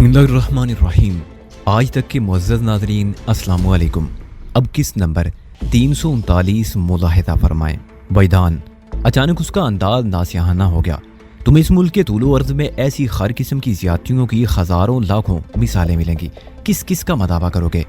बिस्मिल्लाहिर्रहमानिर्रहीम। आज तक के मुअज़्ज़ज़ नाज़रीन अस्सलामु अलैकुम। अब किस नंबर 339 मुलाहिज़ा फरमाएं। वैदान अचानक उसका अंदाज नासिहाना हो गया। तुम्हें इस मुल्क के तूलो अर्ज़ में ऐसी हर किस्म की ज़्यादतियों की हज़ारों लाखों मिसालें मिलेंगी। किस किस का मदावा करोगे।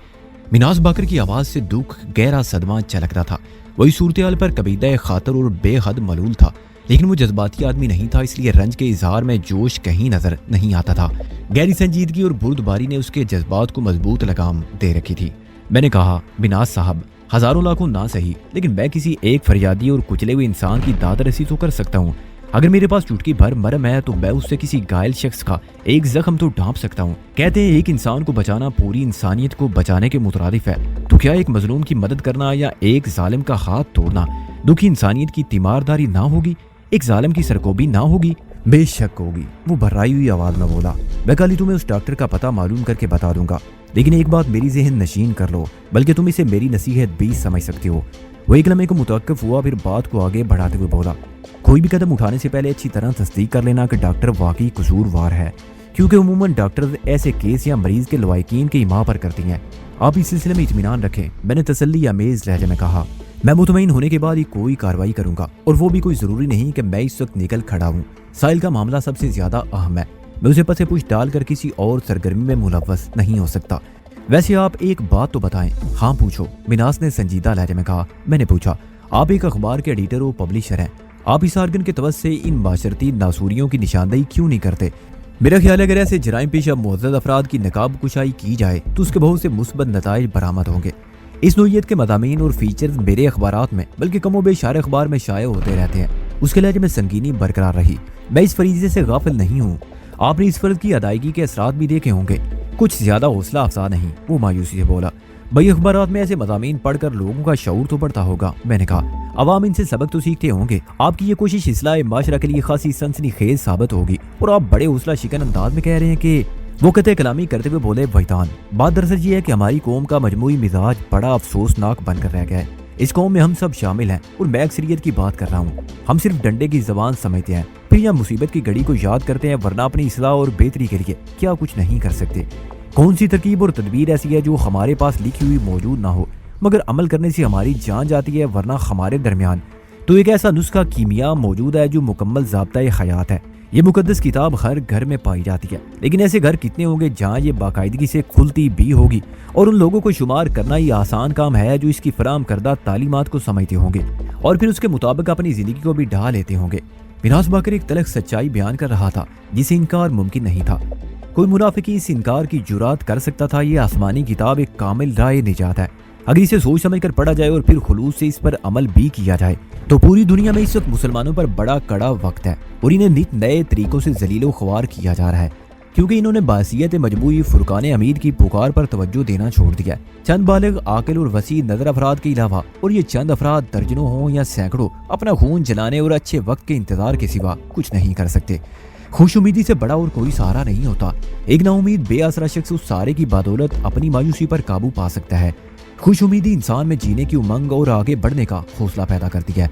मिनास बाकर की आवाज़ से दुख गहरा सदमा छलकता था। वही सूरत पर कबीदा खातर और बेहद मलूल था, लेकिन वो जज्बाती आदमी नहीं था, इसलिए रंज के इजहार में जोश कहीं नजर नहीं आता था। गहरी संजीदगी और बुर्दबारी ने उसके जज्बात को मजबूत लगाम दे रखी थी। मैंने कहा, बिनास साहब, हजारों लाखों ना सही, लेकिन मैं किसी एक फरियादी और कुचले हुए इंसान की दाद रसी तो कर सकता हूँ। अगर मेरे पास चुटकी भर मरम है तो मैं उससे किसी घायल शख्स का एक जख्म तो ढांप सकता हूँ। कहते हैं एक इंसान को बचाना पूरी इंसानियत को बचाने के मुतरादिफ है। तो क्या एक मजलूम की मदद करना या एक जालिम का हाथ तोड़ना दुखी इंसानियत की तीमारदारी ना होगी? एक जालिम की सरकोबी ना होगी? बेशक होगी, वो भर्राई हुई आवाज में बोला। मैं कल ही तुम्हें उस डॉक्टर का पता मालूम करके बता दूंगा, लेकिन एक बात मेरी ज़हन नशीन कर लो, बल्कि तुम इसे मेरी नसीहत भी समझ सकते हो। वो एक लम्हे को मुतवक्किफ हुआ, फिर बात को आगे बढ़ाते हुए बोला, कोई भी कदम उठाने से पहले अच्छी तरह तस्दीक कर लेना कि डॉक्टर वाकई कसूरवार है, क्योंकि उमूमन डॉक्टर ऐसे केस या मरीज के लवाकिन की हिमा पर करती हैं। आप इस सिलसिले में इत्मीनान रखें, मैंने तसल्ली आमेज लहजे में कहा। मैं मुतमईन होने के बाद ही कोई कार्रवाई करूंगा, और वो भी कोई जरूरी नहीं कि मैं इस वक्त निकल खड़ा हूँ। साहिल का मामला सबसे ज्यादा अहम है, मैं उसे पसे पूछ डालकर किसी और सरगर्मी में मुलव्वस नहीं हो सकता। वैसे आप एक बात तो बताएं। हाँ पूछो, मिनास ने संजीदा लहजे में कहा। मैंने पूछा, आप एक अखबार के एडिटर और पब्लिशर हैं, आप इस आर्गन के तवज्जो से इन माशरती नासूरियों की निशानदेही क्यों नहीं करते? मेरा ख्याल है अगर ऐसे जराइम पेशा मुअज़्ज़ज़ अफराद की नकाब कुशाई की जाए तो उसके बहुत से मुस्बत नताइज बरामद होंगे। इस नोयत के मदामीन और फीचर्स मेरे अखबारात में बल्कि कमोबेश सारे अखबार में शाये होते रहते हैं। उसके लहजे में संगीनी बरकरार रही। मैं इस फरीजे से गाफिल नहीं हूँ। आपने इस फर्ज की अदायगी के असरात भी देखे होंगे। कुछ ज्यादा हौसला अफजा नहीं, वो मायूसी से बोला। भाई अखबारात में ऐसे मदामीन पढ़कर लोगों का शऊर तो बढ़ता होगा। मैंने कहा, अवाम इनसे सबक तो सीखते होंगे। आपकी ये कोशिश इस्लाह माशरा के लिए खासी सनसनीखेज साबित होगी, और आप बड़े हौसला शिकन अंदाज में कह रहे हैं कि वो कते कलामी करते हुए बोले, वैतान, बात दरअसल ये है कि हमारी कौम का मजमूई मिजाज बड़ा अफसोसनाक बनकर रह गया है। इस कौम में हम सब शामिल हैं, और मैं अक्सरियत की बात कर रहा हूँ। हम सिर्फ डंडे की जबान समझते हैं, फिर यहाँ मुसीबत की घड़ी को याद करते हैं, वरना अपनी इस्लाह और बेहतरी के लिए क्या कुछ नहीं कर सकते। कौन सी तरकीब और तदबीर ऐसी है जो हमारे पास लिखी हुई मौजूद ना हो, मगर अमल करने से हमारी जान जाती है, वरना हमारे दरमियान तो एक ऐसा नुस्खा कीमिया मौजूद है जो मुकम्मल ज़ाब्ता हयात है। ये मुकद्दस किताब हर घर में पाई जाती है, लेकिन ऐसे घर कितने होंगे जहाँ ये बाकायदगी से खुलती भी होगी, और उन लोगों को शुमार करना ही आसान काम है जो इसकी फराम करदा तालीमात को समझते होंगे और फिर उसके मुताबिक अपनी जिंदगी को भी ढा लेते होंगे। मिनास बाकर एक तलख सच्चाई बयान कर रहा था जिसे इनकार मुमकिन नहीं था। कोई मुनाफिकी इस इनकार की जुरात कर सकता था? ये आसमानी किताब एक कामिल राय निजात है। अगर इसे सोच समझ कर पढ़ा जाए और फिर खुलूस से इस पर अमल भी किया जाए तो पूरी दुनिया में इस वक्त मुसलमानों पर बड़ा कड़ा वक्त है, और इन्हें नित नए तरीकों से जलीलो ख्वार किया जा रहा है, क्योंकि इन्होंने बासियत मजबूई फुरकान अमीद की पुकार पर तवज्जो देना छोड़ दिया। चंद बालिग आकिल और वसी नजर अफराद के अलावा, और ये चंद अफराद दर्जनों हों या सैकड़ों, अपना खून जलाने और अच्छे वक्त के इंतजार के सिवा कुछ नहीं कर सकते। खुश उम्मीदी से बड़ा और कोई सहारा नहीं होता। एक नाउमीद बेआसरा शख्स उस सारे की बदौलत अपनी मायूसी पर काबू पा सकता है। खुश उम्मीदी इंसान में जीने की उमंग और आगे बढ़ने का हौसला पैदा करती है।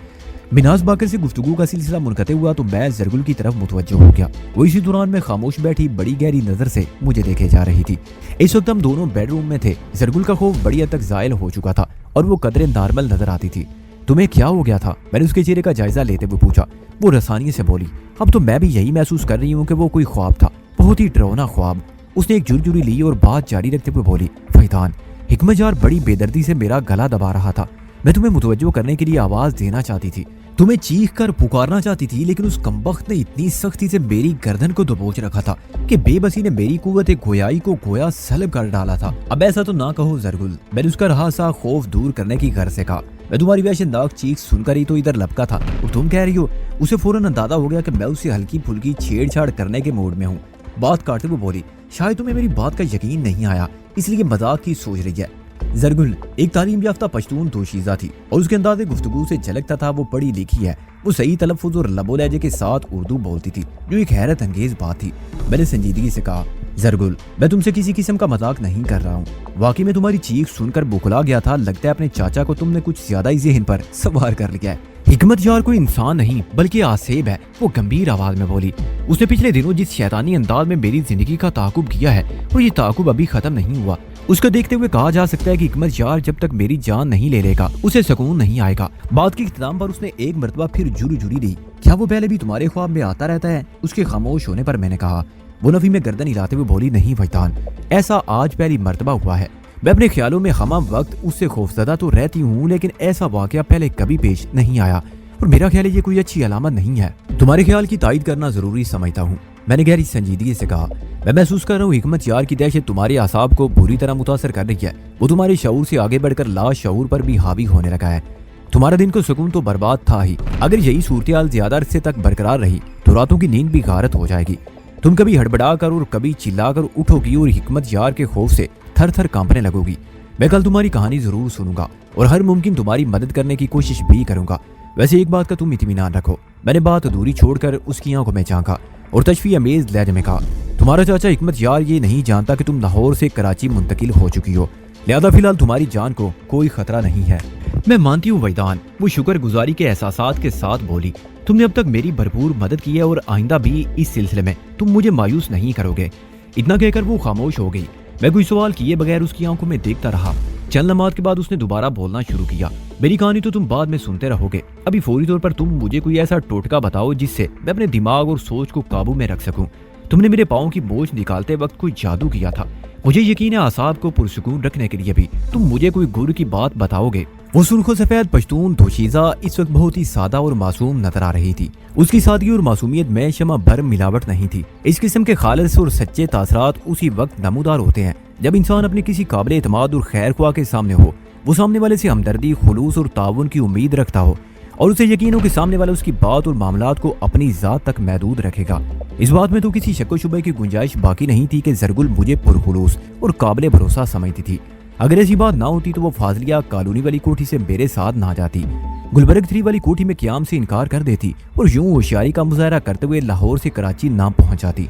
मिनास बाकर से गुफ्तगू का सिलसिला मुनक़ते हुआ तो मैं ज़रगुल की तरफ मुतवज्जो हो गया। वो इसी दौरान में खामोश बैठी बड़ी गहरी नजर से मुझे देखे जा रही थी। इस वक्त हम दोनों बेडरूम में थे। ज़रगुल का खौफ बड़ी हद तक ज़ायल हो चुका था और वो कदरे नॉर्मल नजर आती थी। तुम्हें क्या हो गया था? मैंने उसके चेहरे का जायजा लेते हुए पूछा। वो रसानी से बोली, अब तो मैं भी यही महसूस कर रही हूँ कि वो कोई ख्वाब था, बहुत ही डरावना ख्वाब। उसने एक झुरझुरी ली और बात जारी रखते हुए बोली, फैतान, हिकमतजार बड़ी बेदर्दी से मेरा गला दबा रहा था। मैं तुम्हें मुतवज्जो करने के लिए आवाज देना चाहती थी, तुम्हें चीख कर पुकारना चाहती थी, लेकिन उस कमबख्त ने इतनी सख्ती से मेरी गर्दन को दबोच रखा था कि बेबसी ने मेरी कुव्वत गोयाई को गोया सलब कर डाला था। अब ऐसा तो ना कहो ज़रगुल, मैंने उसका रहा सा खौफ दूर करने की गर्ज से कहा। मैं तुम्हारी वहशतनाक चीख सुनकर ही तो इधर लपका था, और तुम कह रही हो। उसे फौरन अंदाजा हो गया कि मैं उसे हल्की फुल्की छेड़छाड़ करने के मूड में हूँ। बात काटते हुए बोली, शायद तुम्हें मेरी बात का यकीन नहीं आया, इसलिए मजाक की सोच रही है। ज़रगुल एक तालीम याफ्ता पश्तून दोशीज़ा थी, और उसके अंदाज़े गुफ्तगू से झलकता था वो पढ़ी लिखी है। वो सही तलफ़्फ़ुज़ और लबो लहजे के साथ उर्दू बोलती थी, जो एक हैरत अंगेज बात थी। मैंने संजीदगी से कहा, ज़रगुल, मैं तुमसे किसी किस्म का मजाक नहीं कर रहा हूँ। वाकई में तुम्हारी चीख सुनकर बुखला गया था। लगता है अपने चाचा को तुमने कुछ ज्यादा ही ज़हन पर सवार कर लिया है। حکمت یار کوئی انسان نہیں بلکہ آسیب ہے، وہ گمبھیر آواز میں بولی۔ اس نے پچھلے دنوں جس شیطانی انداز میں میری زندگی کا تعاقب کیا ہے وہ یہ تعاقب ابھی ختم نہیں ہوا۔ اس کو دیکھتے ہوئے کہا جا سکتا ہے کہ حکمت یار جب تک میری جان نہیں لے لے گا اسے سکون نہیں آئے گا۔ بات کے اختتام پر اس نے ایک مرتبہ پھر جھری دی، کیا وہ پہلے بھی تمہارے خواب میں آتا رہتا ہے؟ اس کے خاموش ہونے پر میں نے کہا۔ وہ نفی میں گردن ہلاتے ہوئے بولی، نہیں وجدان، ایسا آج پہلی مرتبہ ہوا ہے۔ میں اپنے خیالوں میں ہمہ وقت اس سے خوفزدہ تو رہتی ہوں لیکن ایسا واقعہ پہلے کبھی پیش نہیں آیا اور میرا خیال ہے یہ کوئی اچھی علامت نہیں ہے۔ تمہارے خیال کی تائید کرنا ضروری سمجھتا ہوں، میں نے گہری سنجیدگی سے کہا۔ میں محسوس کر رہا ہوں حکمت یار کی دہشت تمہارے اعصاب کو بری طرح متاثر کر رہی ہے، وہ تمہارے شعور سے آگے بڑھ کر لا شعور پر بھی حاوی ہونے لگا ہے۔ تمہارا دن کو سکون تو برباد تھا ہی، اگر یہی صورتحال زیادہ عرصے تک برقرار رہی تو راتوں کی نیند بھی غارت ہو جائے گی۔ تم کبھی ہڑبڑا کر اور کبھی چلا کر اٹھو گی اور حکمت یار کے خوف سے تھر تھر کانپنے لگو گی۔ میں کل تمہاری کہانی ضرور سنوں گا اور ہر ممکن تمہاری مدد کرنے کی کوشش بھی کروں گا۔ ویسے ایک بات کا تم اطمینان رکھو، میں نے بات ادھوری چھوڑ کر اس کی آنکھوں میں جھانکا اور تشفیع امیز لہجے میں کہا، تمہارا چاچا حکمت یار یہ نہیں جانتا کہ تم لاہور سے کراچی منتقل ہو چکی ہو، لہذا فی الحال تمہاری جان کو کوئی خطرہ نہیں ہے۔ میں مانتی ہوں وجدان، وہ شکر گزاری کے احساسات کے ساتھ بولی، تم نے اب تک میری بھرپور مدد کی ہے اور آئندہ بھی اس سلسلے میں تم مجھے مایوس نہیں کرو گے۔ اتنا کہہ کر وہ خاموش ہو گئی۔ میں کوئی سوال کیے بغیر اس کی آنکھوں میں دیکھتا رہا۔ چند لمحات کے بعد اس نے دوبارہ بولنا شروع کیا، میری کہانی تو تم بعد میں سنتے رہو گے، ابھی فوری طور پر تم مجھے کوئی ایسا ٹوٹکا بتاؤ جس سے میں اپنے دماغ اور سوچ کو قابو میں رکھ سکوں۔ تم نے میرے پاؤں کی بوجھ نکالتے وقت کوئی جادو کیا تھا، مجھے یقین ہے اعصاب کو پرسکون رکھنے کے لیے بھی تم مجھے کوئی گر کی بات بتاؤ گے۔ وہ سرخ و سفید پشتون دوشیزہ اس وقت بہت ہی سادہ اور معصوم نظر آ رہی تھی۔ اس کی سادگی اور معصومیت میں شمع بھر ملاوٹ نہیں تھی۔ اس قسم کے خالص اور سچے تاثرات اسی وقت نمودار ہوتے ہیں جب انسان اپنے کسی قابل اعتماد اور خیر خواہ کے سامنے ہو، وہ سامنے والے سے ہمدردی، خلوص اور تعاون کی امید رکھتا ہو اور اسے یقین ہو کہ سامنے والا اس کی بات اور معاملات کو اپنی ذات تک محدود رکھے گا۔ اس بات میں تو کسی شک و شبہ کی گنجائش باقی نہیں تھی کہ زرگل مجھے پرخلوص اور قابل بھروسہ سمجھتی تھی۔ اگر ایسی بات نہ ہوتی تو وہ فاضلیہ کالونی والی کوٹھی سے میرے ساتھ نہ جاتی، گلبرگ 3 والی کوٹھی میں قیام سے انکار کر دیتی اور یوں ہوشیاری کا مظاہرہ کرتے ہوئے لاہور سے کراچی نہ پہنچ جاتی۔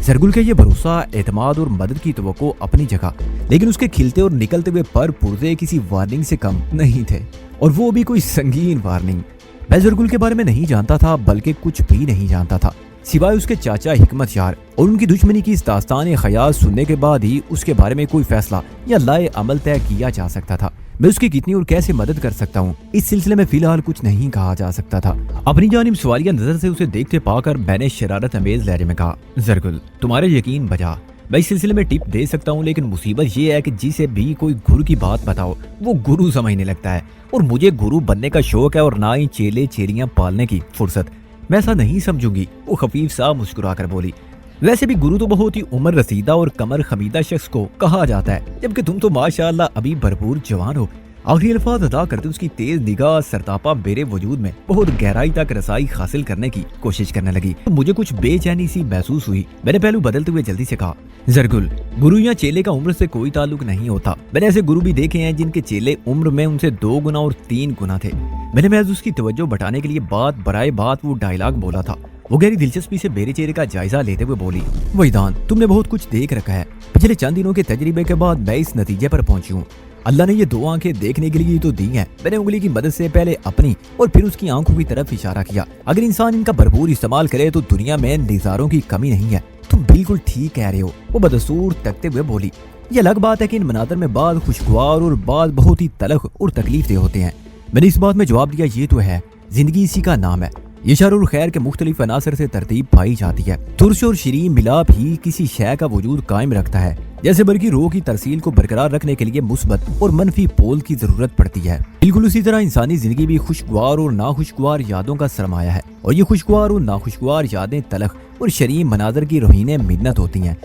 زرگل کے یہ بھروسہ، اعتماد اور مدد کی توقع اپنی جگہ، لیکن اس کے کھلتے اور نکلتے ہوئے پر پرزے کسی وارننگ سے کم نہیں تھے، اور وہ بھی کوئی سنگین وارننگ۔ میں زرگل کے بارے میں نہیں جانتا تھا، بلکہ کچھ بھی نہیں جانتا تھا سوائے اس کے چاچا حکمت یار اور ان کی دشمنی کی اس داستان خیال سننے کے بعد ہی اس کے بارے میں کوئی فیصلہ یا لائے عمل طے کیا جا سکتا تھا۔ میں اس کی کتنی اور کیسے مدد کر سکتا ہوں اس سلسلے میں فی الحال کچھ نہیں کہا جا سکتا تھا۔ اپنی جانب سوالیہ نظر سے اسے دیکھتے پا کر میں نے شرارت امیز لہجے میں کہا، زرگل تمہارے یقین بجا، میں اس سلسلے میں ٹپ دے سکتا ہوں، لیکن مصیبت یہ ہے کہ جسے بھی کوئی گرو کی بات بتاؤ وہ گرو سمجھنے لگتا ہے، اور مجھے گرو بننے کا شوق ہے اور نہ ہی چیلے چیلیاں پالنے کی فرصت۔ میں ایسا نہیں سمجھوں گی، وہ خفیف سا مسکرا کر بولی۔ ویسے بھی گرو تو بہت ہی عمر رسیدہ اور کمر خمیدہ شخص کو کہا جاتا ہے، جبکہ تم تو ماشاءاللہ ابھی بھرپور جوان ہو۔ آخری الفاظ ادا کرتے اس کی تیز نگاہ سرتاپا میرے وجود میں بہت گہرائی تک رسائی حاصل کرنے کی کوشش کرنے لگی۔ مجھے کچھ بے چینی سی محسوس ہوئی۔ میں نے پہلو بدلتے ہوئے جلدی سے کہا، زرگل گرو یا چیلے کا عمر سے کوئی تعلق نہیں ہوتا، میں نے ایسے گرو بھی دیکھے ہیں جن کے چیلے عمر میں ان سے 2 گنا اور 3 گنا تھے۔ میں نے محض اس کی توجہ بٹانے کے لیے بات برائے بات وہ ڈائلاگ بولا تھا۔ وہ گہری دلچسپی سے میرے چہرے کا جائزہ لیتے ہوئے بولی، وجدان تم نے بہت کچھ دیکھ رکھا ہے، پچھلے چند دنوں کے تجربے کے بعد میں اس نتیجے پر پہنچی ہوں۔ اللہ نے یہ 2 آنکھیں دیکھنے کے لیے تو دی ہیں۔ میں نے انگلی کی مدد سے پہلے اپنی اور پھر اس کی آنکھوں کی طرف اشارہ کیا۔ اگر انسان ان کا بھرپور استعمال کرے تو دنیا میں نظاروں کی کمی نہیں ہے۔ تم بالکل ٹھیک کہہ رہے ہو، وہ بدسور تکتے ہوئے بولی۔ یہ الگ بات ہے کہ ان مناظر میں بعض خوشگوار اور بعض بہت ہی تلخ اور تکلیف دہ ہوتے ہیں۔ میں نے اس بات میں جواب دیا، یہ تو ہے، زندگی اسی کا نام ہے، یہ شر اور خیر کے مختلف عناصر سے ترتیب پائی جاتی ہے۔ ترش اور شیریں ملاپ ہی کسی شے کا وجود قائم رکھتا ہے، جیسے برقی روح کی ترسیل کو برقرار رکھنے کے لیے مثبت اور منفی پول کی ضرورت پڑتی ہے۔ بالکل اسی طرح انسانی زندگی بھی خوشگوار اور ناخوشگوار یادوں کا سرمایہ ہے، اور یہ خوشگوار اور ناخوشگوار یادیں تلخ اور شریں مناظر کی روحین منت ہوتی ہیں۔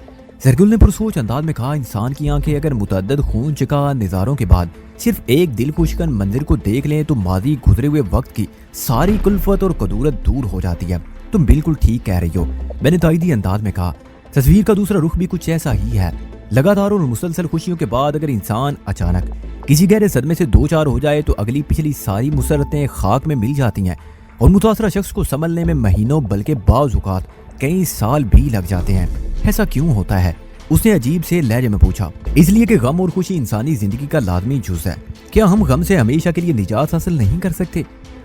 زرگل نے پرسوچ انداز میں کہا، انسان کی آنکھیں اگر متعدد خون چکا نظاروں کے بعد صرف ایک دل کشکن منظر کو دیکھ لیں تو ماضی گزرے ہوئے وقت کی ساری کلفت اور قدورت دور ہو جاتی ہے۔ تم بالکل ٹھیک کہہ رہی ہو، میں نے تائیدی انداز میں کہا۔ تصویر کا دوسرا رخ بھی کچھ ایسا ہی ہے۔ لگاتار اور مسلسل خوشیوں کے بعد اگر انسان اچانک کسی گہرے صدمے سے 2-4 ہو جائے تو اگلی پچھلی ساری مسرتیں خاک میں مل جاتی ہیں، اور متاثرہ شخص کو سنبھلنے میں مہینوں بلکہ بعض اوقات کئی سال بھی لگ جاتے ہیں۔ ایسا کیوں ہوتا ہے؟ اس نے عجیب سے لہجے میں پوچھا۔ اس لیے کہ غم اور خوشی انسانی زندگی کا لازمی جز ہے۔ کیا ہم غم سے ہمیشہ کے لیے نجات حاصل نہیں کر سکتے؟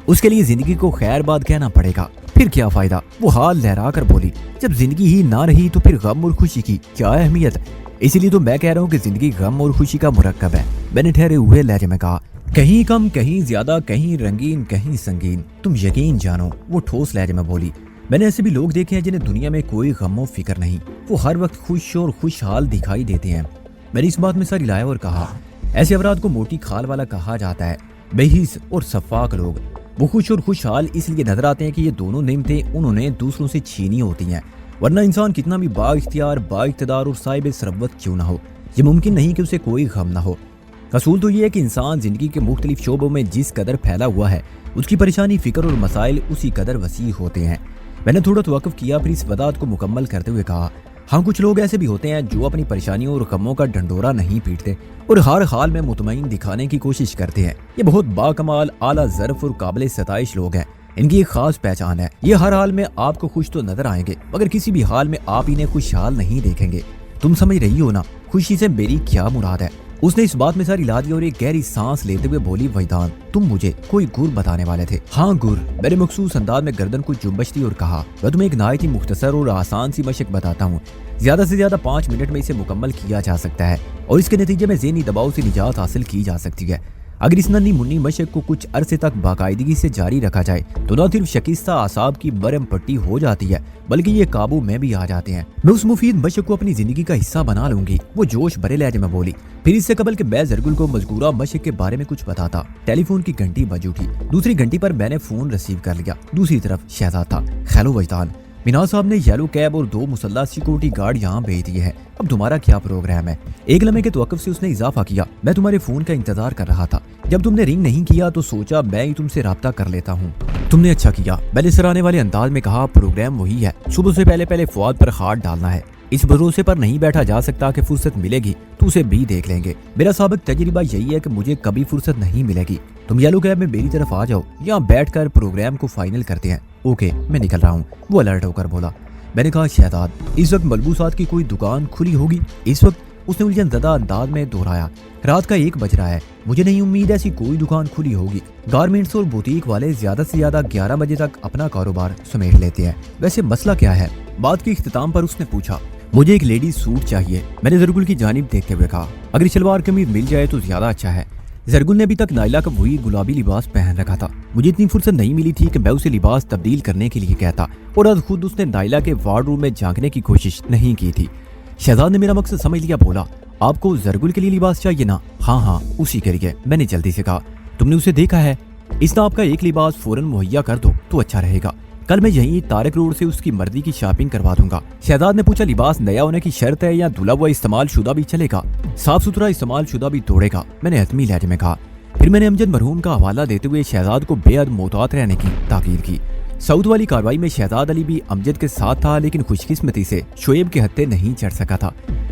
اس کے لیے زندگی کو خیر بات کہنا پڑے گا، پھر کیا فائدہ؟ وہ ہاتھ لہرا کر بولی، جب زندگی ہی نہ رہی تو پھر غم اور خوشی کی کیا اہمیت؟ اسی لیے تو میں کہہ رہا ہوں کہ زندگی غم اور خوشی کا مرکب ہے، میں نے ٹھہرے ہوئے لہجے میں کہا۔ کہیں کم کہیں زیادہ، کہیں رنگین کہیں سنگین، تم یقین جانو، وہ ٹھوس لہجے میں بولی۔ میں نے ایسے بھی لوگ دیکھے ہیں جنہیں دنیا میں کوئی غم و فکر نہیں، وہ ہر وقت خوش اور خوشحال دکھائی دیتے ہیں۔ میں نے اس بات میں سر ہلایا اور کہا، ایسے افراد کو موٹی کھال والا کہا جاتا ہے، بے حس اور شفاق لوگ۔ وہ خوش اور خوشحال اس لیے نظر آتے ہیں کہ یہ دونوں نعمتیں انہوں نے دوسروں سے چھینی ہوتی ہیں، ورنہ انسان کتنا بھی با اختیار، با اقتدار اور صاحب ثروت کیوں نہ ہو، یہ ممکن نہیں کہ اسے کوئی غم نہ ہو۔ اصول تو یہ ہے کہ انسان زندگی کے مختلف شعبوں میں جس قدر پھیلا ہوا ہے، اس کی پریشانی، فکر اور مسائل اسی قدر وسیع ہوتے ہیں۔ میں نے تھوڑا توقف کیا، پھر اس وضاحت کو مکمل کرتے ہوئے کہا، ہاں کچھ لوگ ایسے بھی ہوتے ہیں جو اپنی پریشانیوں اور غموں کا ڈنڈورا نہیں پیٹتے اور ہر حال میں مطمئن دکھانے کی کوشش کرتے ہیں۔ یہ بہت باکمال، اعلیٰ ظرف اور قابل ستائش لوگ ہیں، ان کی ایک خاص پہچان ہے، یہ ہر حال میں آپ کو خوش تو نظر آئیں گے مگر کسی بھی حال میں آپ انہیں خوشحال نہیں دیکھیں گے۔ تم سمجھ رہی ہو نا خوشی سے میری کیا مراد ہے؟ اس نے اس بات میں سر ہلا دیا اور ایک گہری سانس لیتے ہوئے بولی، وحیدان تم مجھے کوئی گر بتانے والے تھے؟ ہاں گر، میں نے مخصوص انداز میں گردن کو جنبش دی اور کہا، میں تمہیں ایک نہایت ہی مختصر اور آسان سی مشق بتاتا ہوں، زیادہ سے زیادہ 5 منٹ میں اسے مکمل کیا جا سکتا ہے اور اس کے نتیجے میں ذہنی دباؤ سے نجات حاصل کی جا سکتی ہے۔ اگر اس ننھی منی مشق کو کچھ عرصے تک باقاعدگی سے جاری رکھا جائے تو نہ صرف شکستہ اعصاب کی برہم پٹی ہو جاتی ہے بلکہ یہ قابو میں بھی آ جاتے ہیں۔ میں اس مفید مشق کو اپنی زندگی کا حصہ بنا لوں گی، وہ جوش بھرے لہجے میں بولی۔ پھر اس سے قبل کہ میں زرگل کو مذکورہ مشق کے بارے میں کچھ بتاتا، ٹیلی فون کی گھنٹی بج اٹھی۔ دوسری گھنٹی پر میں نے فون ریسیو کر لیا، دوسری طرف شہزاد تھا۔ ہیلو وجدان، مینا صاحب نے یلو کیب اور 2 مسلح سیکورٹی گارڈ یہاں بھیج دیے ہیں، اب تمہارا کیا پروگرام ہے؟ ایک لمحے کے توقف سے اس نے اضافہ کیا، میں تمہارے فون کا انتظار کر رہا تھا، جب تم نے رنگ نہیں کیا تو سوچا میں ہی تم سے رابطہ کر لیتا ہوں۔ تم نے اچھا کیا، میں نے سراہنے والے انداز میں کہا، پروگرام وہی ہے، صبح سے پہلے فواد پر ہاتھ ڈالنا ہے، اس بھروسے پر نہیں بیٹھا جا سکتا کہ فرصت ملے گی تو اسے بھی دیکھ لیں گے۔ میرا سابق تجربہ یہی ہے کہ مجھے کبھی فرصت نہیں ملے گی، تم یلو کیب میں میری طرف آ جاؤ، یہاں بیٹھ کر پروگرام کو فائنل کرتے ہیں۔ اوکے میں نکل رہا ہوں، وہ الرٹ ہو کر بولا۔ میں نے کہا، شہزاد اس وقت ملبوسات کی کوئی دکان کھلی ہوگی؟ اس وقت؟ اس نے الجھن زدہ انداز میں دہرایا، رات کا 1 بج رہا ہے، مجھے نہیں امید ایسی کوئی دکان کھلی ہوگی، گارمنٹس اور بوتیک والے زیادہ سے زیادہ 11 بجے تک اپنا کاروبار سمیٹ لیتے ہیں۔ ویسے مسئلہ کیا ہے؟ بات کے اختتام پر اس نے پوچھا۔ مجھے ایک لیڈی سوٹ چاہیے، میں نے زرگل کی جانب دیکھتے ہوئے کہا، اگر شلوار قمیض مل جائے تو زیادہ اچھا ہے۔ زرگل نے ابھی تک نائلہ کا وہی گلابی لباس پہن رکھا تھا، مجھے اتنی فرصت نہیں ملی تھی کہ میں اسے لباس تبدیل کرنے کے لیے کہتا اور آج خود اس نے نائلہ کے وارڈ روم میں جھانکنے کی کوشش نہیں کی تھی۔ شہزاد نے میرا مقصد سمجھ لیا، بولا، آپ کو زرگل کے لیے لباس چاہیے نا؟ ہاں اسی کے لیے۔ میں نے جلدی سے کہا، تم نے اسے دیکھا ہے؟ اس نے آپ کا ایک لباس فوراً مہیا کر دو تو اچھا رہے گا، کل میں یہیں طارق روڈ سے اس کی مرضی کی شاپنگ کروا دوں گا۔ شہزاد نے پوچھا، لباس نیا ہونے کی شرط ہے یا دھلا ہوا استعمال شدہ بھی چلے گا؟ صاف ستھرا استعمال شدہ بھی توڑے گا، میں نے حتمی لہجے میں کہا۔ پھر میں نے امجد مرحوم کا حوالہ دیتے ہوئے شہزاد کو بے حد محتاط رہنے کی تاکید کی۔ سعود والی کارروائی میں شہزاد علی بھی امجد کے ساتھ تھا، لیکن خوش قسمتی سے شعیب کے ہتھے نہیں چڑھ سکا تھا۔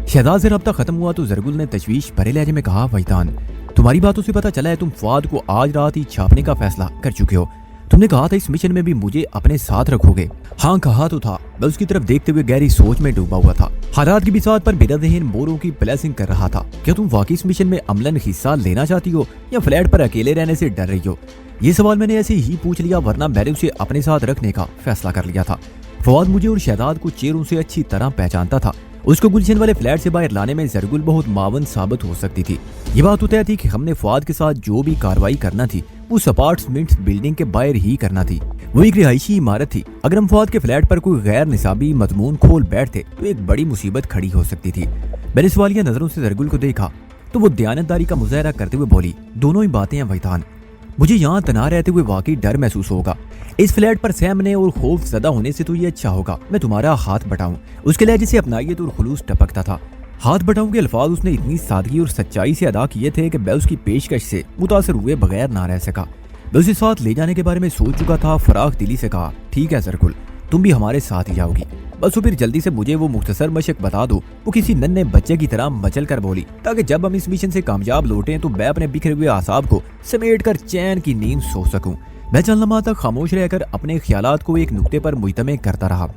شہزاد سے رابطہ ختم ہوا تو زرگل نے تشویش بھرے لہجے میں کہا، وحیدان تمہاری باتوں سے پتہ چلا ہے تم فواد کو آج رات ہی چھاپنے کا فیصلہ کر چکے ہو، تم نے کہا تھا اس مشن میں بھی مجھے اپنے ساتھ رکھو گے۔ ہاں کہا تو تھا، میں اس کی طرف دیکھتے ہوئے گہری سوچ میں ڈوبا ہوا تھا، حالات کی بساط پر بلا ذہن موروں کی پلیسنگ کر رہا تھا۔ کیا تم واقعی اس مشن میں عملاً حصہ لینا چاہتی ہو یا فلیٹ پر اکیلے رہنے سے ڈر رہی ہو؟ یہ سوال میں نے ایسے ہی پوچھ لیا، ورنہ میں نے اسے اپنے ساتھ رکھنے کا فیصلہ کر لیا تھا۔ فواد مجھے اور شہزاد کو چہروں سے اچھی طرح پہچانتا تھا، اس کو گلشن والے فلیٹ سے باہر لانے میں زرگل بہت معاون ثابت ہو سکتی تھی۔ یہ بات تو طے تھی کہ ہم نے فواد کے ساتھ جو بھی کارروائی کرنا تھی وہ اپارٹمنٹس بلڈنگ کے باہر ہی کرنا تھی، وہ ایک رہائشی عمارت تھی۔ اگر ہم فواد کے فلیٹ پر کوئی غیر نصابی مضمون کھول بیٹھتے تو ایک بڑی مصیبت کھڑی ہو سکتی تھی۔ میں نے سوالیہ نظروں سے زرگل کو دیکھا تو وہ دیانتداری کا مظاہرہ کرتے ہوئے بولی، دونوں ہی باتیں ہیں وحیدان، مجھے یہاں تنہا رہتے ہوئے واقعی ڈر محسوس ہوگا، اس فلیٹ پر سہمنے اور خوف زدہ ہونے سے تو یہ اچھا ہوگا میں تمہارا ہاتھ بٹاؤں۔ اس کے لہجے سے اپنائیت اور خلوص ٹپکتا تھا۔ ہاتھ بٹاؤں کے الفاظ اس نے اتنی سادگی اور سچائی سے ادا کیے تھے کہ میں اس کی پیشکش سے متاثر ہوئے بغیر نہ رہ سکا۔ میں اسے ساتھ لے جانے کے بارے میں سوچ چکا تھا، فراخ دلی سے کہا، ٹھیک ہے زرگل، تم بھی ہمارے ساتھ ہی جاؤ گی، بس وہ پھر جلدی سے مجھے وہ مختصر مشق بتا دو۔ وہ کسی ننھے بچے کی طرح مچل کر بولی، تاکہ جب ہم اس مشن سے کامیاب لوٹیں تو میں اپنے بکھرے ہوئے اعصاب کو سمیٹ کر چین کی نیند سو سکوں۔ میں چند لمحات تک خاموش رہ کر اپنے خیالات کو ایک نقطے پر مجتمع کرتا رہا،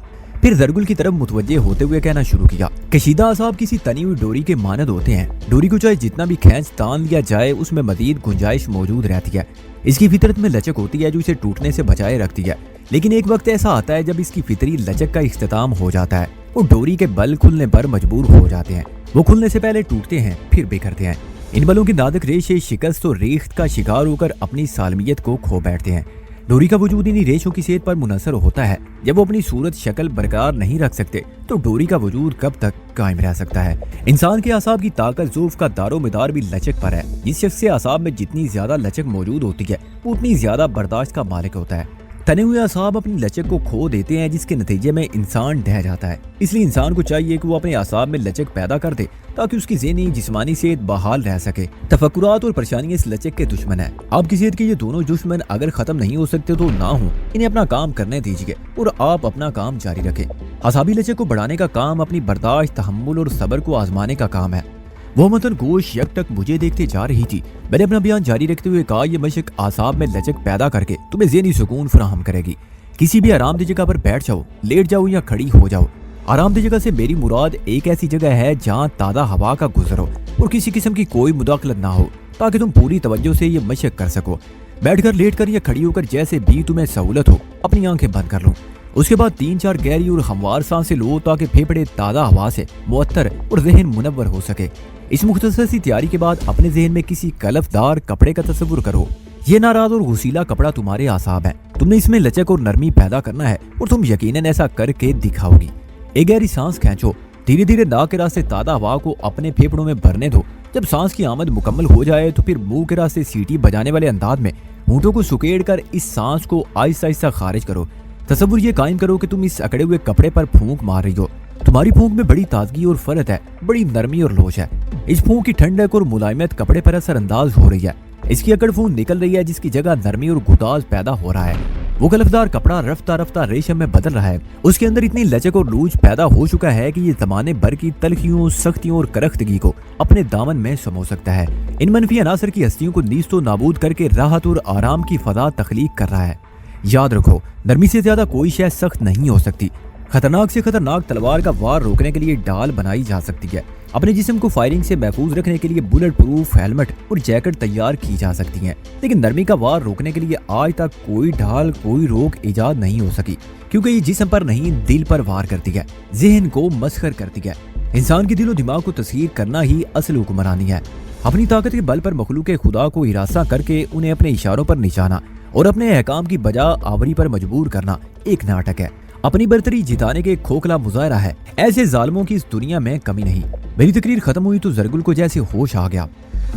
फिर जरगुल की तरफ मुतवज्जे होते हुए कहना शुरू किया, कशीदा आसाब किसी तनी हुई डोरी के मानद होते हैं। डोरी को चाहे जितना भी खींच तान लिया जाए उसमें मजीद गुंजाइश मौजूद रहती है। इसकी फितरत में लचक होती है जो इसे टूटने से बचाए रखती है, लेकिन एक वक्त ऐसा आता है जब इसकी फितरी लचक का इख्तिताम हो जाता है। वो डोरी के बल खुलने पर मजबूर हो जाते हैं। वो खुलने से पहले टूटते हैं फिर बिखरते हैं। इन बलों की नाजुक रेशे शिकस्त और रेख्त का शिकार होकर अपनी सालमियत को खो बैठते हैं। डोरी का वजूद इन्हीं रेशों की सेहत पर मुनहसर होता है। जब वो अपनी सूरत शक्ल बरकरार नहीं रख सकते तो डोरी का वजूद कब तक कायम रह सकता है। इंसान के आसाब की ताकत ज़ूफ का दारोमदार भी लचक पर है। जिस शख्स के आसाब में जितनी ज्यादा लचक मौजूद होती है वो उतनी ज्यादा बर्दाश्त का मालिक होता है। तने हुए आसाब अपनी लचक को खो देते हैं जिसके नतीजे में इंसान ढह जाता है। इसलिए इंसान को चाहिए कि वो अपने आसाब में लचक पैदा कर दे ताकि उसकी ज़हनी जिस्मानी सेहत बहाल रह सके। तफक्कुरात और परेशानियां इस लचक के दुश्मन है। आपकी सेहत के ये दोनों दुश्मन अगर खत्म नहीं हो सकते तो ना हो, इन्हें अपना काम करने दीजिए और आप अपना काम जारी रखें। आसाबी लचक को बढ़ाने का काम अपनी बर्दाश्त, तहम्मुल और सब्र को आजमाने का काम है। वो मतन गोश यक तक मुझे देखते जा रही थी। मैंने अपना बयान जारी रखते हुए कहा, यह मशक आसाब में लचक पैदा करके तुम्हें ज़हनी सुकून फराहम करेगी। किसी भी आरामदेह जगह पर बैठ जाओ, लेट जाओ या खड़ी हो जाओ। आरामदेह जगह से मेरी मुराद एक ऐसी जगह है जहाँ ताज़ा हवा का गुजर हो और किसी किस्म की कोई मुदाखलत ना हो, ताकि तुम पूरी तवज्जो से ये मशक कर सको। बैठकर, लेटकर या खड़ी होकर जैसे भी तुम्हें सहूलत हो अपनी आंखें बंद कर लो। उसके बाद 3-4 गहरी और हमवार सांसें लो ताकि फेफड़े ताज़ा हवा से मुअत्तर और जहन मुनव्वर हो सके। इस मुख्तसर सी तैयारी के बाद अपने जहन में किसी कलफदार कपड़े का तस्वुर करो। ये नाराज और गुसीला कपड़ा तुम्हारे आसाब है। तुमने इसमें लचक और नरमी पैदा करना है और तुम यकीनन ऐसा करके दिखाओगी। एक गहरी सांस खींचो, धीरे धीरे नाक के रास्ते ताज़ा हवा को अपने फेफड़ों में भरने दो। जब सांस की आमद मुकम्मल हो जाए तो फिर मुंह के रास्ते सीटी बजाने वाले अंदाज में होंठों को सुकेड़ कर इस सांस को आहिस्ता आहिस्ता खारिज करो। तसव्वुर ये कायम करो कि तुम इस अकड़े हुए कपड़े पर फूंक मार रही हो। तुम्हारी फूंक में बड़ी ताजगी और फरत है, बड़ी नरमी और लोच है। इस फूंक की ठंडक और मुलायमत कपड़े पर असरअंदाज हो रही है। इसकी अकड़ फूंक निकल रही है जिसकी जगह नरमी और गुदाज पैदा हो रहा है। वो गलफदार कपड़ा रफ्ता रफ्ता रेशम में बदल रहा है। उसके अंदर इतनी लचक और लूज पैदा हो चुका है कि ये जमाने भर की तलखियों, सख्तियों और करख्तगी को अपने दामन में समो सकता है। इन मनफी अनासर की हस्तियों को नीस्तो नाबूद करके राहत और आराम की फजा तख्लीक कर रहा है। याद रखो, नरमी से ज्यादा कोई शय सख्त नहीं हो सकती। खतरनाक से खतरनाक तलवार का वार रोकने के लिए ढाल बनाई जा सकती है। अपने जिस्म को फायरिंग से महफूज रखने के लिए बुलेट प्रूफ हेलमेट और जैकेट तैयार की जा सकती हैं, लेकिन नरमी का वार रोकने के लिए आज तक कोई ढाल, कोई रोक ईजाद नहीं हो सकी, क्योंकि ये जिस्म पर नहीं दिल पर वार करती है, जहन को मस्खर करती है। इंसान के दिलो दिमाग को तस्खीर करना ही असल हुक्मरानी है। अपनी ताकत के बल पर मखलूक खुदा को हिरासा करके उन्हें अपने इशारों पर निशाना और अपने अहकाम की बजा आवरी पर मजबूर करना एक नाटक है, अपनी बर्तरी जिताने के खोखला मुजाहरा है। ऐसे जालिमों की इस दुनिया में कमी नहीं। मेरी तकरीर खत्म हुई तो जरगुल को जैसे होश आ गया।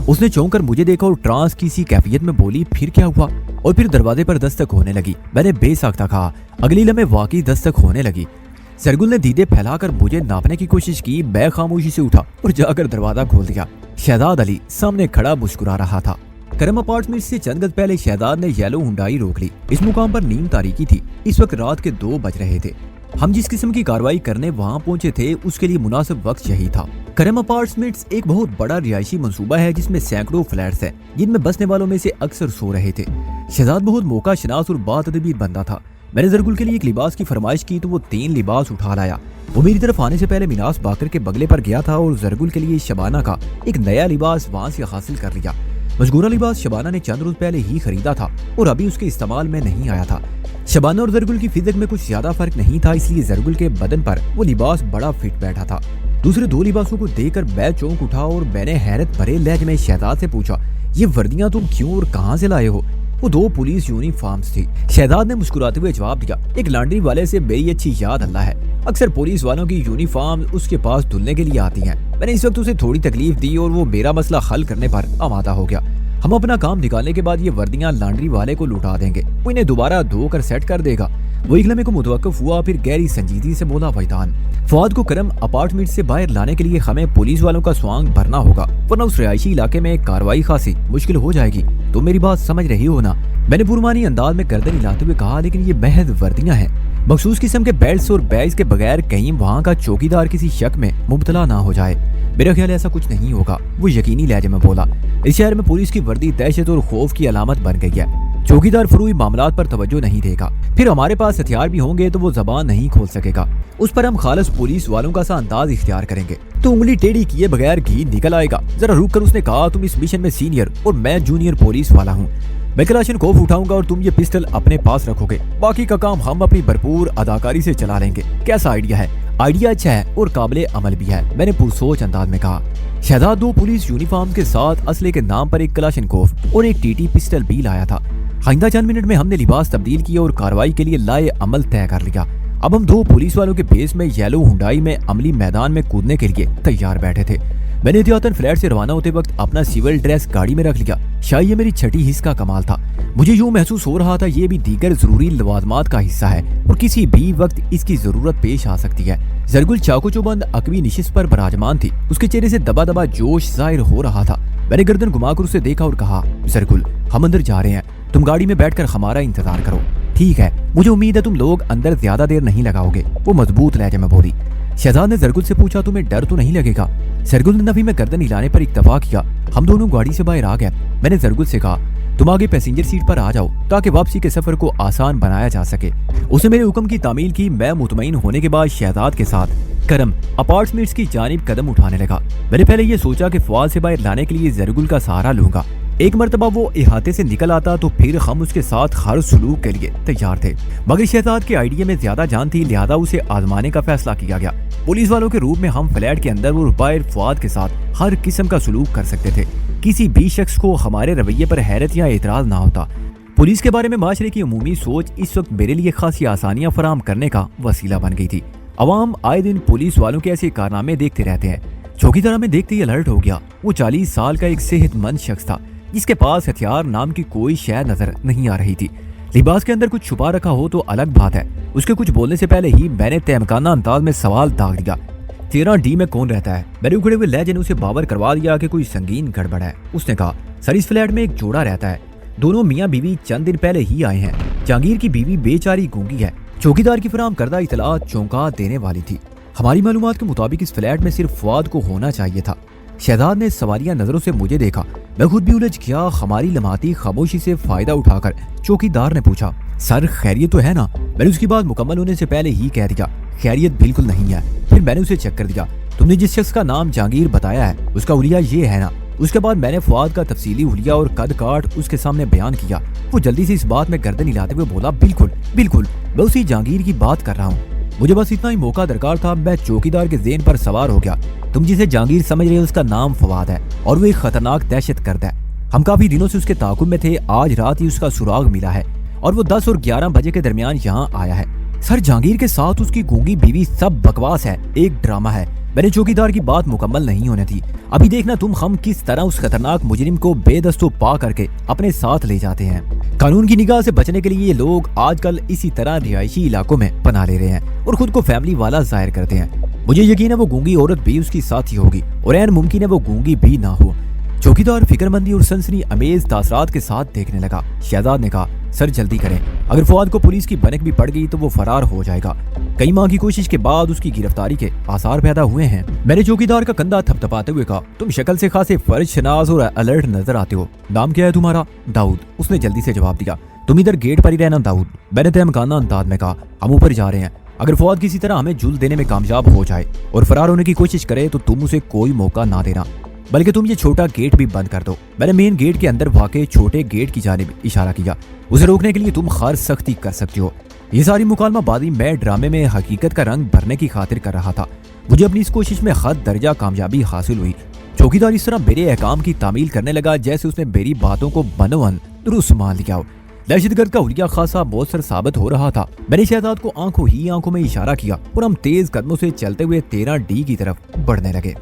उसने चौंक कर मुझे देखा और ट्रांस की सी कैफियत में बोली, फिर क्या हुआ? और फिर दरवाजे पर दस्तक होने लगी। मैंने बेसाख्ता कहा। अगली लम्हे वाकई दस्तक होने लगी। जरगुल ने दीदे फैलाकर मुझे नापने की कोशिश की। मैं खामोशी से उठा और जाकर दरवाजा खोल दिया। शहजाद अली सामने खड़ा मुस्कुरा रहा था। करम अपार्टमेंट से चंद गज पहले शहजाद ने येलो हुंडाई रोक ली। इस मुकाम पर नीम तारीकी थी। इस वक्त रात के 2 बज रहे थे। हम जिस किस्म की कार्रवाई करने वहाँ पहुंचे थे उसके लिए मुनासिब वक्त यही था। करम अपार्टमेंट्स एक बहुत बड़ा रिहायशी मंसूबा है जिसमें सैकड़ों फ्लैट्स हैं, जिनमें बसने वालों में से अक्सर सो रहे थे। शहजाद बहुत मौका शनास और बातदबीर बंदा था। मैंने जरगुल के लिए एक लिबास की फरमाइश की तो वो 3 लिबास उठा लाया। वो मेरी तरफ आने से पहले मिनास बाकर के बगले पर गया था और जरगुल के लिए शबाना का एक नया लिबास वहाँ से हासिल कर लिया। मजगूरा लिबास शबाना ने चंद रोज पहले ही खरीदा था और अभी उसके इस्तेमाल में नहीं आया था। शबाना और जरगुल की फिजिक में कुछ ज्यादा फर्क नहीं था, इसलिए जरगुल के बदन पर वो लिबास बड़ा फिट बैठा था। दूसरे 2 लिबासों को देखकर मैं चौंक उठा और मैंने हैरत भरे लहजे में शहजाद से पूछा, ये वर्दियां तुम क्यों और कहाँ से लाए हो? वो 2 पुलिस यूनिफॉर्म्स थी। शहजाद ने मुस्कुराते हुए जवाब दिया, एक लॉन्ड्री वाले से मेरी अच्छी याद अल्लाह है। अक्सर पुलिस वालों की यूनिफॉर्म उसके पास धुलने के लिए आती हैं। मैंने इस वक्त उसे थोड़ी तकलीफ दी और वो मेरा मसला हल करने पर आमादा हो गया। हम अपना काम निकालने के बाद ये वर्दियां लॉन्ड्री वाले को लौटा देंगे, वो इन्हें दोबारा धोकर सेट कर देगा। वो एक लम्हे को मुतवक्किफ हुआ, फिर गहरी संजीदगी से बोला, वैदान, फवाद को करम अपार्टमेंट से बाहर लाने के लिए हमें पुलिस वालों का स्वांग भरना होगा, वरना उस रिहायशी इलाके में कार्रवाई खासी मुश्किल हो जाएगी। तुम मेरी बात समझ रही हो ना? मैंने पुरमानी अंदाज में गर्दन हिलाते हुए कहा, लेकिन ये महज वर्दियां हैं। मखसूस किस्म के बेल्ट्स और बैग्स के बगैर कहीं वहाँ का चौकीदार किसी शक में मुब्तला ना हो जाए। मेरा ख्याल ऐसा कुछ नहीं होगा, वो यकीनी लहजे में बोला। इस शहर में पुलिस की वर्दी दहशत और खौफ की अलामत बन गई है। चौकीदार फरूई मामलात पर तवज्जो नहीं देगा, फिर हमारे पास हथियार भी होंगे तो वो जबान नहीं खोल सकेगा। उस पर हम खालस पुलिस वालों का सा अंदाज इख्तियार करेंगे तो उंगली टेढ़ी किए बगैर घी निकल आएगा। जरा रुक कर उसने कहा, तुम इस मिशन में सीनियर और मैं जूनियर पुलिस वाला हूँ। मैं कलाशनकोव उठाऊंगा और तुम ये पिस्टल अपने पास रखोगे, बाकी का काम हम अपनी भरपूर अदाकारी से चला लेंगे। कैसा आइडिया है? आइडिया अच्छा है और काबिले अमल भी है, मैंने पुरसोच अंदाज में कहा। शहजाद 2 पुलिस यूनिफॉर्म के साथ असले के नाम पर एक कलाशनकोव और एक टीटी पिस्टल भी लाया था। आइंदा चंद मिनट में हमने लिबास तब्दील किया और कार्रवाई के लिए लाए अमल तय कर लिया। अब हम 2 पुलिस वालों के बेस में येलो हुंडाई में अमली मैदान में कूदने के लिए तैयार बैठे थे। मैंने एहतियातन फ्लैट से रवाना होते वक्त अपना सिविल ड्रेस गाड़ी में रख लिया। शायद ये मेरी छठी हिस्स का कमाल था। मुझे यूं महसूस हो रहा था ये भी दीगर जरूरी लवाजमात का हिस्सा है और किसी भी वक्त इसकी जरूरत पेश आ सकती है। जरगुल चाकू चौबंद अकवी निशिस्त पर बराजमान थी, उसके चेहरे से दबा दबा जोश जाहिर हो रहा था। मैंने गर्दन घुमाकर उसे देखा और कहा, जरगुल हम अंदर जा रहे हैं, तुम गाड़ी में बैठकर हमारा इंतजार करो। ठीक है, मुझे उम्मीद है तुम लोग अंदर ज्यादा देर नहीं लगाओगे, वो मजबूत लहजे में बोली। शहजाद ने जरगुल से पूछा, तुम्हें डर तो नहीं लगेगा? जरगुल ने नफी में गर्दन हिलाने पर इत्तफाक किया। हम दोनों गाड़ी से बाहर आ गए। मैंने जरगुल से कहा, तुम आगे पैसेंजर सीट पर आ जाओ ताकि वापसी के सफर को आसान बनाया जा सके। उसे मेरे हुक्म की तामील की। मैं मुतमईन होने के बाद शहजाद के साथ करम अपार्टमेंट्स की जानिब कदम उठाने लगा। मैंने पहले ये सोचा कि फवाद से बाहर लाने के लिए जरगुल का सहारा लूंगा। एक मर्तबा वो इहाते से निकल आता तो फिर हम उसके साथ हर सलूक के लिए तैयार थे, मगर शहजाद के आइडिया में ज्यादा जान थी, लिहाजा उसे आजमाने का फैसला किया गया। पुलिस वालों के रूप में हम फ्लैट के अंदर और बाहर फवाद के साथ हर किस्म का सलूक कर सकते थे। किसी भी शख्स को हमारे रवैये पर हैरत या एतराज ना होता। पुलिस के बारे में माशरे की अमूमी सोच इस वक्त मेरे लिए खासी आसानियां फराहम करने का वसीला बन गई थी। अवाम आए दिन पुलिस वालों के ऐसे कारनामे देखते रहते हैं। चौकीदार में देखते ही अलर्ट हो गया। वो 40 साल का एक सेहतमंद शख्स था जिसके पास हथियार नाम की कोई शय नजर नहीं आ रही थी। लिबास के अंदर कुछ छुपा रखा हो तो अलग बात है। उसके कुछ बोलने से पहले ही मैंने तहमकाना अंदाज में सवाल दाग दिया, 13D में कौन रहता है? मैंने उखड़े हुए लहजे ने उसे बावर करवा दिया कि कोई संगीन गड़बड़ है। उसने कहा, सर इस फ्लैट में एक जोड़ा रहता है, दोनों मियाँ बीवी चंद दिन पहले ही आए हैं। जहांगीर की बीवी बेचारी गूंगी है। चौकीदार की फराहम करदा इतलात चौंका देने वाली थी। हमारी मालूमात के मुताबिक इस फ्लैट में सिर्फ फवाद को होना चाहिए था। शहजाद ने सवालिया नजरों से मुझे देखा। मैं खुद भी उलझ गया। हमारी लम्हाती खामोशी से फायदा उठाकर चौकीदार ने पूछा, सर खैरियत तो है ना? मैंने उसकी बात मुकम्मल होने से पहले ही कह दिया, खैरियत बिल्कुल नहीं है। फिर मैंने उसे चेक कर दिया। तुमने जिस शख्स का नाम जहांगीर बताया है उसका हुलिया ये है ना? उसके बाद मैंने फवाद का तफसीली हुलिया और कद काट उसके सामने बयान किया। वो जल्दी से इस बात में गर्दन हिलाते हुए बोला, बिल्कुल बिल्कुल, मैं उसी जहांगीर की बात कर रहा हूँ। मुझे बस इतना ही मौका दरकार था। मैं चौकीदार के ज़हन पर सवार हो गया। तुम जिसे जहांगीर समझ रहे हो उसका नाम फवाद है और वो एक खतरनाक दहशत गर्द है। हम काफी दिनों से उसके ताकुब में थे। आज रात ही उसका सुराग मिला है और वो 10 और 11 बजे के दरमियान यहाँ आया है। सर जहांगीर के साथ उसकी गूंगी बीवी सब बकवास है, एक ड्रामा है। मैंने चौकीदार की बात मुकम्मल नहीं होने दी। अभी देखना तुम हम किस तरह उस खतरनाक मुजरिम को बेदस्तों पा करके अपने साथ ले जाते हैं। कानून की निगाह से बचने के लिए ये लोग आजकल इसी तरह रिहायशी इलाकों में पना ले रहे हैं और खुद को फैमिली वाला जाहिर करते हैं। मुझे यकीन है वो गूंगी औरत भी उसकी साथी होगी और ऐन मुमकिन है वो गूंगी भी ना हो। चौकीदार फिक्रमंदी और सनसनी अमेज तासरात के साथ देखने लगा। शहजाद ने कहा, सर जल्दी करें, अगर फवाद को पुलिस की भनक भी पड़ गई तो वो फरार हो जाएगा। कई माह की कोशिश के बाद उसकी गिरफ्तारी के आसार पैदा हुए हैं। मैंने चौकीदार का कंधा थपथपाते हुए कहा, तुम शक्ल से खासे फर्ज शनाज और अलर्ट नजर आते हो। नाम क्या है तुम्हारा? दाऊद। उसने जल्दी से जवाब दिया, तुम इधर गेट पर ही रहना दाऊद। मैंने तहमकाना अंदाज में कहा, हम ऊपर जा रहे हैं। अगर फवाद किसी तरह हमें जुल्द देने में कामयाब हो जाए और फरार होने की कोशिश करे तो तुम उसे कोई मौका ना देना, बल्कि तुम ये छोटा गेट भी बंद कर दो। मैंने मेन गेट के अंदर वाक़े छोटे गेट की जानिब इशारा किया। उसे रोकने के लिए तुम हर सख्ती कर सकती हो। ये सारी मुकालमाबाजी मैं ड्रामे में हकीकत का रंग भरने की खातिर कर रहा था। मुझे अपनी इस कोशिश में हद दर्जा कामयाबी हासिल हुई। चौकीदार इस तरह मेरे अहकाम की तामील करने लगा जैसे उसने मेरी बातों को बनोबन दुरुस्त मान लिया हो। दहशतगर्द का हुलिया खासा मौसर साबित हो रहा था। मैंने शहजाद को आंखों में इशारा किया और हम तेज कदमों से चलते हुए 13D की तरफ बढ़ने लगे।